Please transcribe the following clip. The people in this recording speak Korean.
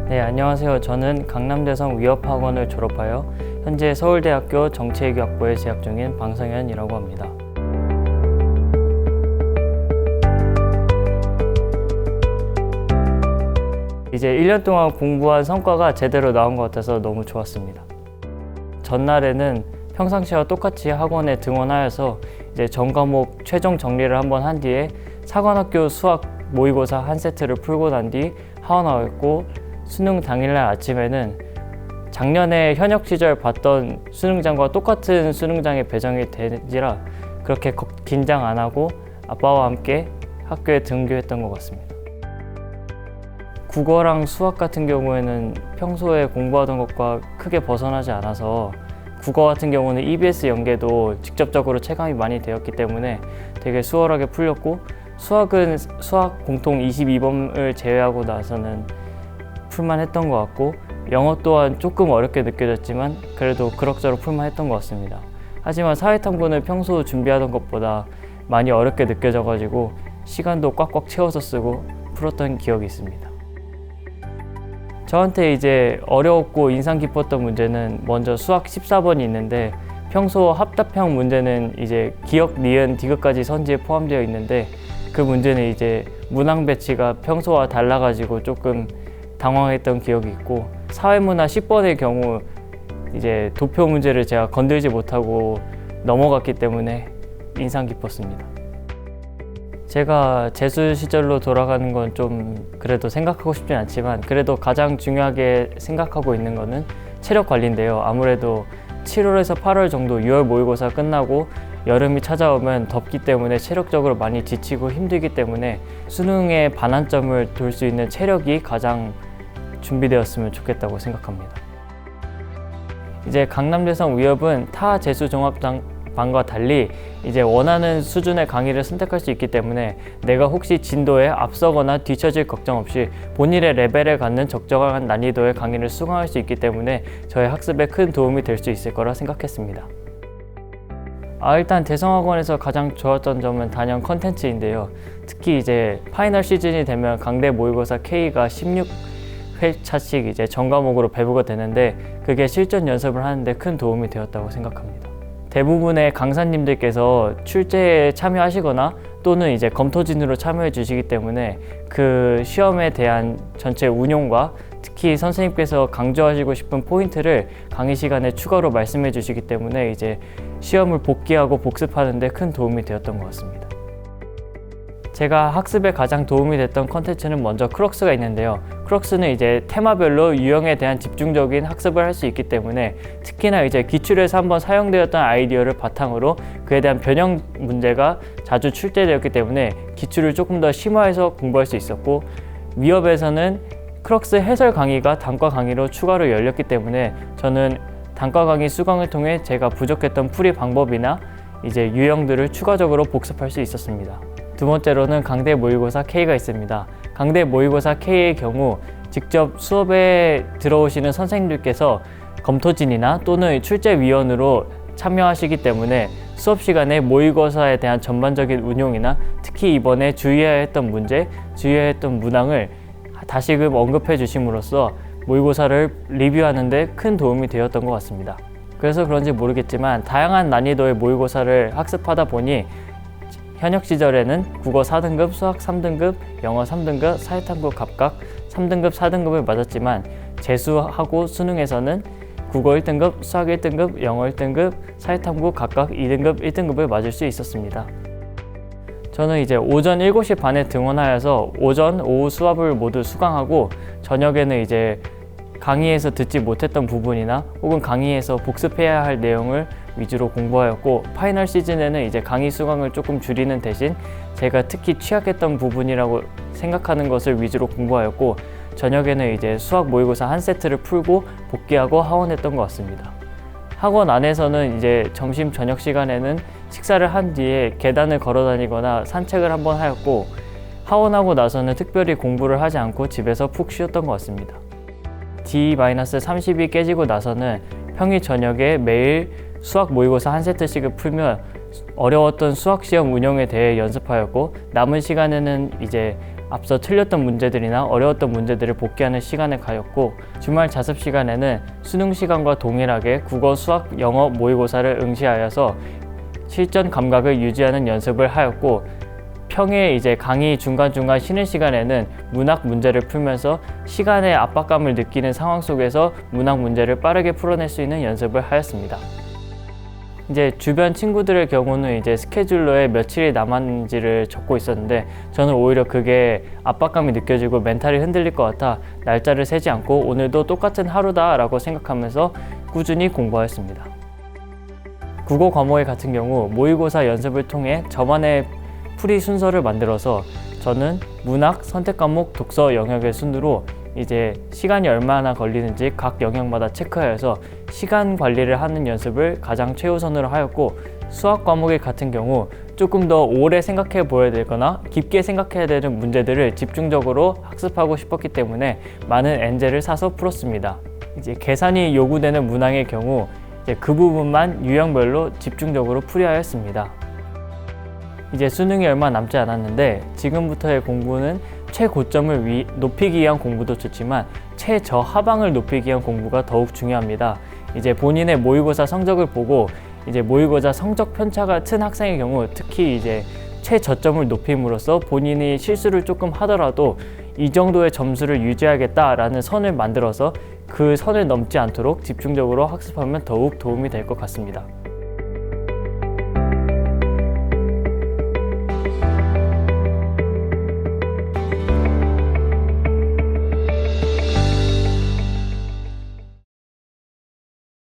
네, 안녕하세요. 저는 강남대성 위협학원을 졸업하여 현재 서울대학교 정치외교학부에 재학 중인 방성현이라고 합니다. 이제 1년 동안 공부한 성과가 제대로 나온 것 같아서 너무 좋았습니다. 전날에는 평상시와 똑같이 학원에 등원하여서 이제 전 과목 최종 정리를 한번 한 뒤에 사관학교 수학 모의고사 한 세트를 풀고 난 뒤 하원하였고, 수능 당일날 아침에는 작년에 현역 시절 봤던 수능장과 똑같은 수능장에 배정이 되지라 그렇게 긴장 안 하고 아빠와 함께 학교에 등교했던 것 같습니다. 국어랑 수학 같은 경우에는 평소에 공부하던 것과 크게 벗어나지 않아서, 국어 같은 경우는 EBS 연계도 직접적으로 체감이 많이 되었기 때문에 되게 수월하게 풀렸고, 수학은 수학 공통 22번을 제외하고 나서는 풀만했던 것 같고, 영어 또한 조금 어렵게 느껴졌지만 그래도 그럭저럭 풀만했던 것 같습니다. 하지만 사회탐구는 평소 준비하던 것보다 많이 어렵게 느껴져가지고 시간도 꽉꽉 채워서 쓰고 풀었던 기억이 있습니다. 저한테 이제 어려웠고 인상 깊었던 문제는 먼저 수학 14번이 있는데, 평소 합답형 문제는 이제 기역, 니은, 디귿까지 선지에 포함되어 있는데, 그 문제는 이제 문항 배치가 평소와 달라가지고 조금 당황했던 기억이 있고, 사회문화 10번의 경우 이제 도표 문제를 제가 건들지 못하고 넘어갔기 때문에 인상 깊었습니다. 제가 재수 시절로 돌아가는 건 좀 그래도 생각하고 싶진 않지만, 그래도 가장 중요하게 생각하고 있는 거는 체력 관리인데요. 아무래도 7월에서 8월 정도 6월 모의고사 끝나고 여름이 찾아오면 덥기 때문에 체력적으로 많이 지치고 힘들기 때문에 수능에 반환점을 돌 수 있는 체력이 가장 준비되었으면 좋겠다고 생각합니다. 이제 강남대성 위협은 타 재수 종합반과 달리 이제 원하는 수준의 강의를 선택할 수 있기 때문에 내가 혹시 진도에 앞서거나 뒤처질 걱정 없이 본인의 레벨에 갖는 적정한 난이도의 강의를 수강할 수 있기 때문에 저의 학습에 큰 도움이 될 수 있을 거라 생각했습니다. 일단 대성학원에서 가장 좋았던 점은 단연 컨텐츠인데요. 특히 이제 파이널 시즌이 되면 강대 모의고사 K가 16회차씩 이제 전 과목으로 배부가 되는데, 그게 실전 연습을 하는데 큰 도움이 되었다고 생각합니다. 대부분의 강사님들께서 출제에 참여하시거나 또는 이제 검토진으로 참여해 주시기 때문에 그 시험에 대한 전체 운용과 특히 선생님께서 강조하시고 싶은 포인트를 강의 시간에 추가로 말씀해 주시기 때문에 이제 시험을 복기하고 복습하는 데 큰 도움이 되었던 것 같습니다. 제가 학습에 가장 도움이 됐던 컨텐츠는 먼저 크록스가 있는데요. 크록스는 이제 테마별로 유형에 대한 집중적인 학습을 할 수 있기 때문에, 특히나 이제 기출에서 한번 사용되었던 아이디어를 바탕으로 그에 대한 변형 문제가 자주 출제되었기 때문에 기출을 조금 더 심화해서 공부할 수 있었고, 위협에서는 크록스 해설 강의가 단과 강의로 추가로 열렸기 때문에 저는 단과 강의 수강을 통해 제가 부족했던 풀이 방법이나 이제 유형들을 추가적으로 복습할 수 있었습니다. 두 번째로는 강대 모의고사 K가 있습니다. 강대 모의고사 K의 경우 직접 수업에 들어오시는 선생님들께서 검토진이나 또는 출제위원으로 참여하시기 때문에 수업 시간에 모의고사에 대한 전반적인 운용이나 특히 이번에 주의해야 했던 문제, 주의해야 했던 문항을 다시금 언급해 주심으로써 모의고사를 리뷰하는 데 큰 도움이 되었던 것 같습니다. 그래서 그런지 모르겠지만 다양한 난이도의 모의고사를 학습하다 보니 현역 시절에는 국어 4등급, 수학 3등급, 영어 3등급, 사회탐구 각각 3등급, 4등급을 맞았지만 재수하고 수능에서는 국어 1등급, 수학 1등급, 영어 1등급, 사회탐구 각각 2등급, 1등급을 맞을 수 있었습니다. 저는 이제 오전 7시 반에 등원하여서 오전, 오후 수업을 모두 수강하고, 저녁에는 이제 강의에서 듣지 못했던 부분이나 혹은 강의에서 복습해야 할 내용을 위주로 공부하였고, 파이널 시즌에는 이제 강의 수강을 조금 줄이는 대신 제가 특히 취약했던 부분이라고 생각하는 것을 위주로 공부하였고, 저녁에는 이제 수학 모의고사 한 세트를 풀고 복귀하고 하원했던 것 같습니다. 학원 안에서는 이제 점심 저녁 시간에는 식사를 한 뒤에 계단을 걸어 다니거나 산책을 한번 하였고, 하원하고 나서는 특별히 공부를 하지 않고 집에서 푹 쉬었던 것 같습니다. D-30이 깨지고 나서는 평일 저녁에 매일 수학 모의고사 한 세트씩을 풀며 어려웠던 수학 시험 운영에 대해 연습하였고, 남은 시간에는 이제 앞서 틀렸던 문제들이나 어려웠던 문제들을 복기하는 시간을 가졌고, 주말 자습 시간에는 수능 시간과 동일하게 국어, 수학, 영어 모의고사를 응시하여서 실전 감각을 유지하는 연습을 하였고, 평일 이제 강의 중간중간 쉬는 시간에는 문학 문제를 풀면서 시간의 압박감을 느끼는 상황 속에서 문학 문제를 빠르게 풀어낼 수 있는 연습을 하였습니다. 이제 주변 친구들의 경우는 이제 스케줄러에 며칠이 남았는지를 적고 있었는데, 저는 오히려 그게 압박감이 느껴지고 멘탈이 흔들릴 것 같아 날짜를 세지 않고 오늘도 똑같은 하루다 라고 생각하면서 꾸준히 공부하였습니다. 국어 과목의 같은 경우 모의고사 연습을 통해 저만의 풀이 순서를 만들어서 저는 문학, 선택 과목, 독서 영역의 순으로 이제 시간이 얼마나 걸리는지 각 영역마다 체크하여서 시간 관리를 하는 연습을 가장 최우선으로 하였고, 수학 과목의 같은 경우 조금 더 오래 생각해 보여야 되거나 깊게 생각해야 되는 문제들을 집중적으로 학습하고 싶었기 때문에 많은 엔젤을 사서 풀었습니다. 이제 계산이 요구되는 문항의 경우 이제 그 부분만 유형별로 집중적으로 풀이하였습니다. 이제 수능이 얼마 남지 않았는데 지금부터의 공부는 최고점을 높이기 위한 공부도 좋지만 최저하방을 높이기 위한 공부가 더욱 중요합니다. 이제 본인의 모의고사 성적을 보고 이제 모의고사 성적 편차가 큰 학생의 경우 특히 이제 최저점을 높임으로써 본인이 실수를 조금 하더라도 이 정도의 점수를 유지하겠다라는 선을 만들어서 그 선을 넘지 않도록 집중적으로 학습하면 더욱 도움이 될 것 같습니다.